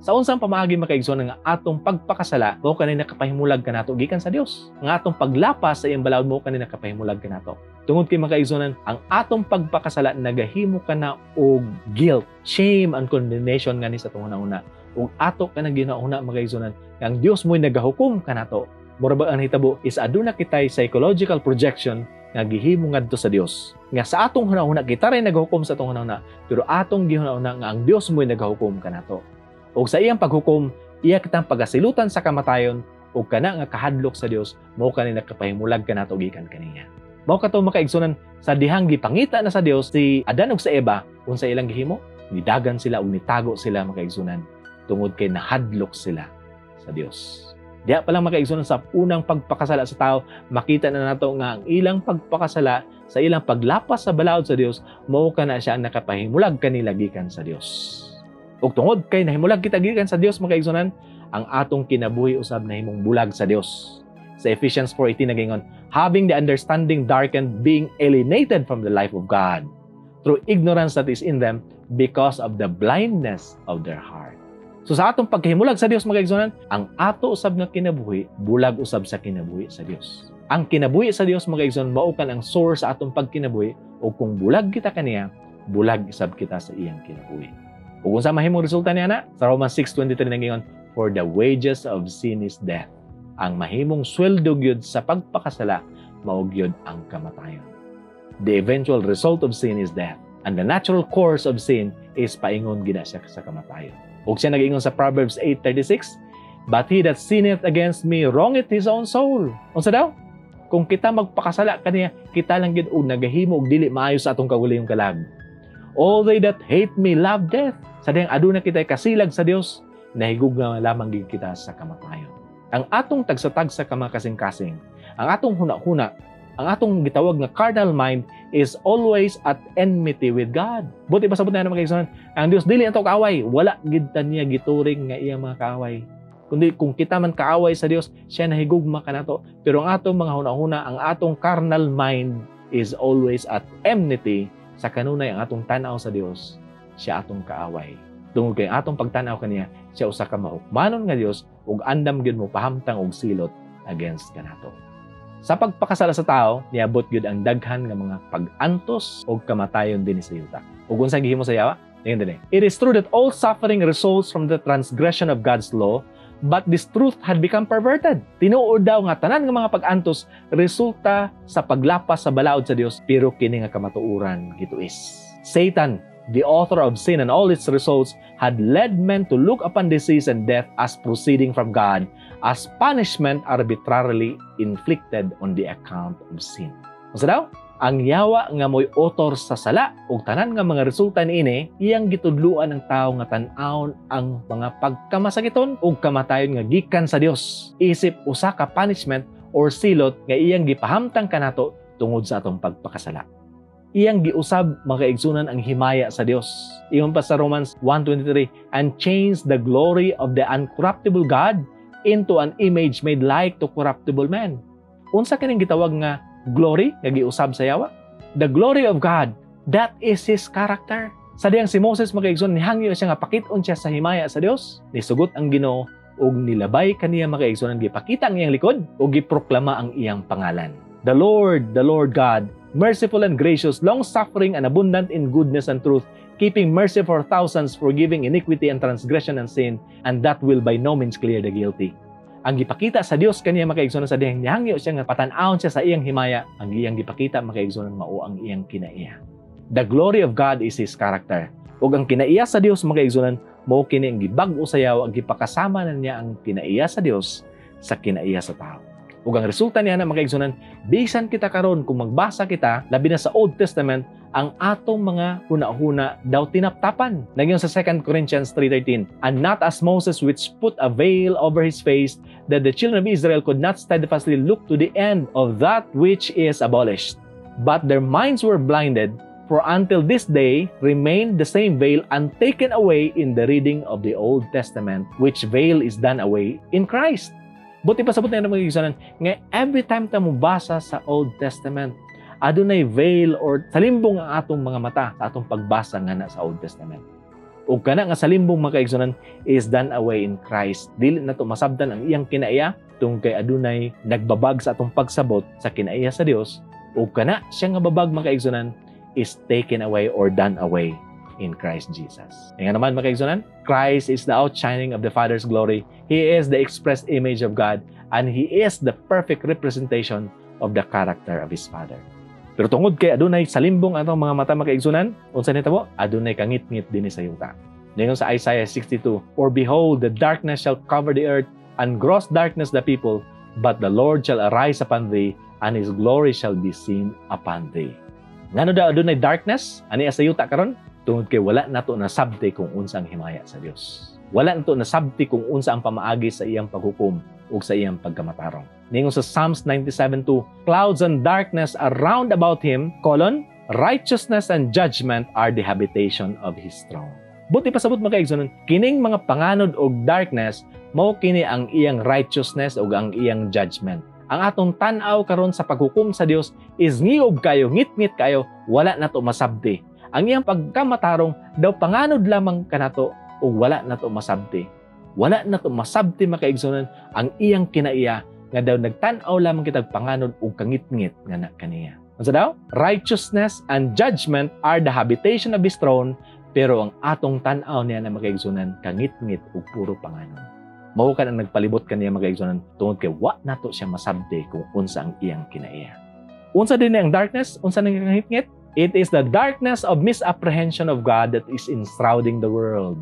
Sa unsang pamaagi makaigsoon nga atong pagpakasala mo kanina nakapahimulag kanato gikan sa Dios. Nga atong paglapas sa iyang balaod mo kanina nakapahimulag kanato. Tungod kay makaigsoonan, ang atong pagpakasala nagahimo kana og guilt, shame and condemnation ngani sa tong una. Ug ato kana ginauna makaigsoonan, ang Dios mo'y nagahukom kanato. Mura ba ang hitabo is aduna kitay psychological projection nga gihimo ngadto sa Dios. Nga sa atong hunahuna kita ray nagahukom sa atong hunahuna, pero atong gihunahuna nga ang Dios mo'y nagahukom kanato. O sa iyang paghukom, iya kitang pagasilutan sa kamatayon o kana nga kahadlok sa Dios, mao kanina nakapahimulag kanato gikan kaniya. Mao kato makaigsunan sa dihang gipangita na sa Dios si Adan ug sa Eva, unsa ilang gihimo? Nidagan sila ug nitago sila makaigsunan tungod kay nahadlok sila sa Dios. Diya pa lang makaigsunan sa unang pagpakasala sa tao, makita na nato nga ang ilang pagpakasala sa ilang paglapas sa balaod sa Dios, mao kana siya ang nakapahimulag kanila gikan sa Dios. Ug tungod kay nahimulag kita gikan sa Dios makaigsunan, ang atong kinabuhi usab nahimong bulag sa Dios. Sa Ephesians 4:18 nagingon, having the understanding darkened, being alienated from the life of God through ignorance that is in them because of the blindness of their heart. So sa atong pagkahimulag sa Dios makaigsunan, ang ato usab nga kinabuhi bulag usab sa kinabuhi sa Dios. Ang kinabuhi sa Dios makaigsunan mao kan ang source sa atong pagkinabuhi, o kung bulag kita kaniya, bulag usab kita sa iyang kinabuhi. Ug unsa mahimong resulta niya na? Sa Romans 6:23 nagingon, for the wages of sin is death. Ang mahimong sweldo gyud sa pagpakasala mao gyud ang kamatayon. The eventual result of sin is death, and the natural course of sin is paingon gina siya sa kamatayon. Ug siya nagingon sa Proverbs 8:36, but he that sinneth against me wrongeth his own soul. Unsa daw? Kung kita magpakasala kaniya, kita lang gyud og nagahimo og dili maayo sa atong kaguliyong kalag. All they that hate me love death. Sa diyang aduna kita'y kasilag sa Dios, nahigug na lamang gid kita sa kamatayon. Ang atong tagsatagsa ka mga kasing-kasing, ang atong huna-huna, ang atong gitawag nga carnal mind is always at enmity with God. Buti pa sabot na mga kaigsunan, ang Dios dili ato kaaway, wala gid ta niya gituring nga iyang mga kaaway. Kundi kung kita man kaaway sa Dios, siya nahigugma kanato. Pero ang atong mga huna-huna, ang atong carnal mind is always at enmity sa kanunay ang atong tanaw sa Dios. Siya atong kaaway. Tungod kay atong pagtanaw kaniya, siya usa ka maukmanon nga Dios ug andam gyud mo pahamtang og silot against kanato. Sa pagpakasala sa tao, niabot gyud ang daghan nga mga pag-antos og kamatayon dinhi sa yuta. Ug unsa gihimo sa yawa? Dinhi. It is true that all suffering results from the transgression of God's law, but this truth had become perverted. Tinuod daw nga tanan nga mga pag-antos resulta sa paglapas sa balaod sa Dios, pero kini nga kamatuoran gituis. Satan, the author of sin and all its results, had led men to look upon disease and death as proceeding from God, as punishment arbitrarily inflicted on the account of sin. Unsa daw? Ang yawa nga mo'y author sa sala ug tanan nga mga resulta niini, iyang gitudluan ng tao nga tan-awon ang mga pagkamasakiton ug kamatayon nga gikan sa Dios. Isip usa ka punishment or silot nga iyang gipahamtang kanato tungod sa atong pagpakasala. Iyang giusab mga kaigsunan ang himaya sa Dios. Ingon pa sa Romans 1:23, and change the glory of the uncorruptible God into an image made like to corruptible man. Unsa kining gitawag nga glory nga giusab sa yawa? The glory of God, that is His character. Sa diyang si Moses mga kaigsunan, nihangyo siya nga pakit-on siya sa himaya sa Dios. Nisugot ang Ginoo ug nilabay kaniya mga kaigsunan, gipakita ang iyang likod ug giproklama ang iyang pangalan. The Lord God, merciful and gracious, long-suffering and abundant in goodness and truth, keeping mercy for thousands, forgiving iniquity and transgression and sin, and that will by no means clear the guilty. Ang gipakita sa Dios kaniya makaigsunan sa dihang nihangyo siya nga patan-awon siya sa iyang himaya, ang iyang gipakita makaigsunan mao ang iyang kinaiya. The glory of God is His character. Ug ang kinaiya sa Dios makaigsunan mao kini ang gibag-o sa yawa, ang gipakasama na niya ang kinaiya sa Dios sa kinaiya sa tao. Ug ang resulta niya na makaigsunan, bisan kita karon kung magbasa kita labi na sa Old Testament, ang atong mga huna-huna daw tinaptapan. Nagyon sa 2 Corinthians 3:13, and not as Moses which put a veil over his face, that the children of Israel could not steadfastly look to the end of that which is abolished. But their minds were blinded, for until this day remained the same veil untaken away in the reading of the Old Testament, which veil is done away in Christ. Buti pa sabot na yung magigisanan, nga every time ta mo basa sa Old Testament, adunay veil or salimbong ang atong mga mata sa atong pagbasa nga na sa Old Testament. ug kana nga sa limbong mga kaigsunan is done away in Christ. Dili na to masabtan ang iyang kinaiya tungod kay adunay nagbabag sa atong pagsabot sa kinaiya sa Dios, ug kana siya nga babag mga kaigsunan is taken away or done away in Christ Jesus. Nga naman mga kaigsunan, Christ is the outshining of the Father's glory. He is the express image of God, and He is the perfect representation of the character of His Father. Pero tungod kay adunay salimbong atong mga mata mga kaigsunan, unsa nitabo? Adunay kangit-ngit dinhi sa yuta. Ningon sa Isaiah 62, "For behold, the darkness shall cover the earth, and gross darkness the people, but the Lord shall arise upon thee, and His glory shall be seen upon thee." Ngano daw adunay darkness? Ani sa yuta karon? Tungod kay wala nato nasabti kung unsa ang himaya sa Dios. Wala nato nasabti kung unsa ang pamaagi sa iyang paghukom ug sa iyang pagkamatarong. Ningon sa Psalms 97:2, "Clouds and darkness are round about Him, righteousness and judgment are the habitation of His throne." Buti pasabot mga kaigsunan, kining mga panganod og darkness mao kini ang iyang righteousness ug ang iyang judgment. Ang atong tan-aw karon sa paghukom sa Dios is ngiob kayo, ngit-ngit kayo, wala nato masabti. Ang iyang pagkamatarong daw panganod lamang kanato ug wala nato masabti. Wala nato masabti mga kaigsunan ang iyang kinaiya nga daw nagtan-aw lamang kitag panganod ug kangit-ngit nga na kaniya. Unsa daw? Righteousness and judgment are the habitation of His throne, pero ang atong tan-aw niya na mga kaigsunan kangit-ngit ug puro panganod. Mao kan ang nagpalibot kaniya mga kaigsunan tungod kay wa nato siya masabti kung unsa ang iyang kinaiya. Unsa din ang darkness? Unsa nang kangit-ngit? It is the darkness of misapprehension of God that is enshrouding the world.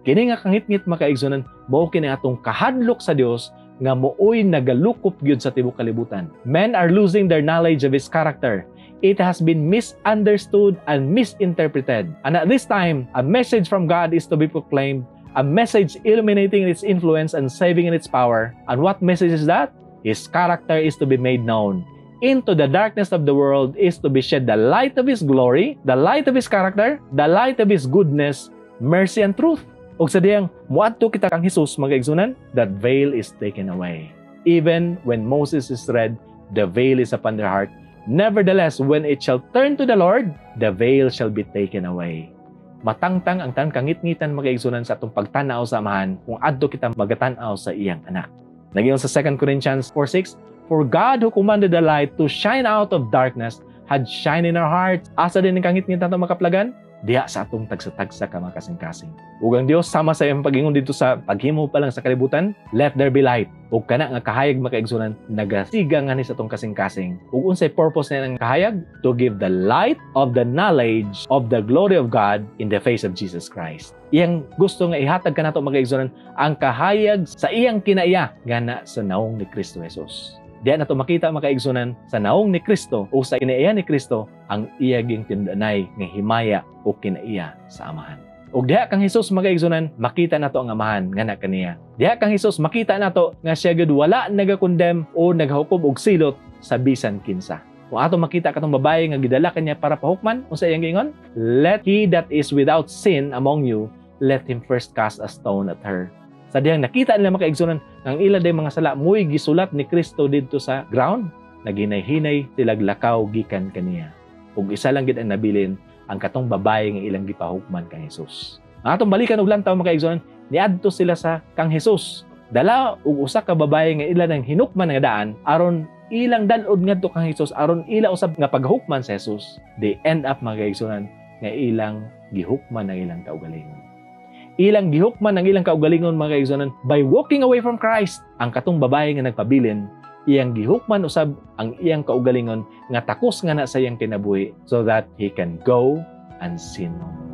Kini nga kangit-ngit mga kaigsunan, mao kini atong kahadlok sa Dios nga mooy nagalukop gyud sa tibuok kalibutan. Men are losing their knowledge of His character. It has been misunderstood and misinterpreted. And at this time, a message from God is to be proclaimed, a message illuminating its influence and saving in its power. And what message is that? His character is to be made known. Into the darkness of the world is to be shed the light of His glory, the light of His character, the light of His goodness, mercy, and truth. Og sa diyang muadto kita kang Hesus mga kaigsunan, that veil is taken away. Even when Moses is read, the veil is upon their heart. Nevertheless, when it shall turn to the Lord, the veil shall be taken away. Matangtang ang tan kangit-ngitan mga kaigsunan sa atong pagtan-aw sa amahan kung adto kita magatan-aw sa iyang anak. Nagiyon sa 2 Corinthians 4:6, "For God who commanded the light to shine out of darkness had shine in our hearts." Asa din ang kangit-ngitan atong makaplagan? Diha sa atong tagsa-tagsa ka mga kasing-kasing. Ug ang Dios sama sa iyang pag-ingon dito sa paghimo pa lang sa kalibutan, let there be light. Ug kana nga kahayag mga kaigsunan, nagasiga nga ni sa atong kasing-kasing. Ug unsay purpose niya ng kahayag? To give the light of the knowledge of the glory of God in the face of Jesus Christ. Iyang gusto nga ihatag kanato mga kaigsunan ang kahayag sa iyang kinaiya ngana sa naong ni Kristo Jesus. Diyan nato makita mga kaigsunan sa naong ni Kristo o sa kinaiya ni Kristo ang iyaging tindanay nga himaya o kinaiya sa amahan. Ug diha kang Hesus mga kaigsunan, makita nato ang amahan nga na kaniya. Diha kang Hesus makita nato nga siya gud wala nagakondem o naghukom og silot sa bisan kinsa. Kung ato makita katong babae nga gidala kaniya para pahukman, unsa iyang giingon? Let he that is without sin among you, let him first cast a stone at her. Sa diyang nakita nila mga kaigsunan, ang ila day mga sala muy gisulat ni Kristo didto sa ground, naginay-hinay silag lakaw gikan kaniya. Ug isa lang gid ang nabilin, ang katong babae nga ilang gipahukman kang Hesus. Ang atong balikan og lantaw mga kaigsunan, niadto sila sa kang Hesus. Dala og usa ka babae nga ila nang hinukman nga daan aron ilang dalod ngadto kang Hesus, aron ila usab nga paghukman sa Hesus. They end up mga kaigsunan nga ilang gihukman ang ilang kaugalingon. Ilang gihukman ang ilang kaugalingon mga kaigsunan by walking away from Christ. Ang katong babae nga nagpabilin, iyang gihukman usab ang iyang kaugalingon nga takos nga na sa iyang kinabuhi so that he can go and sin no more.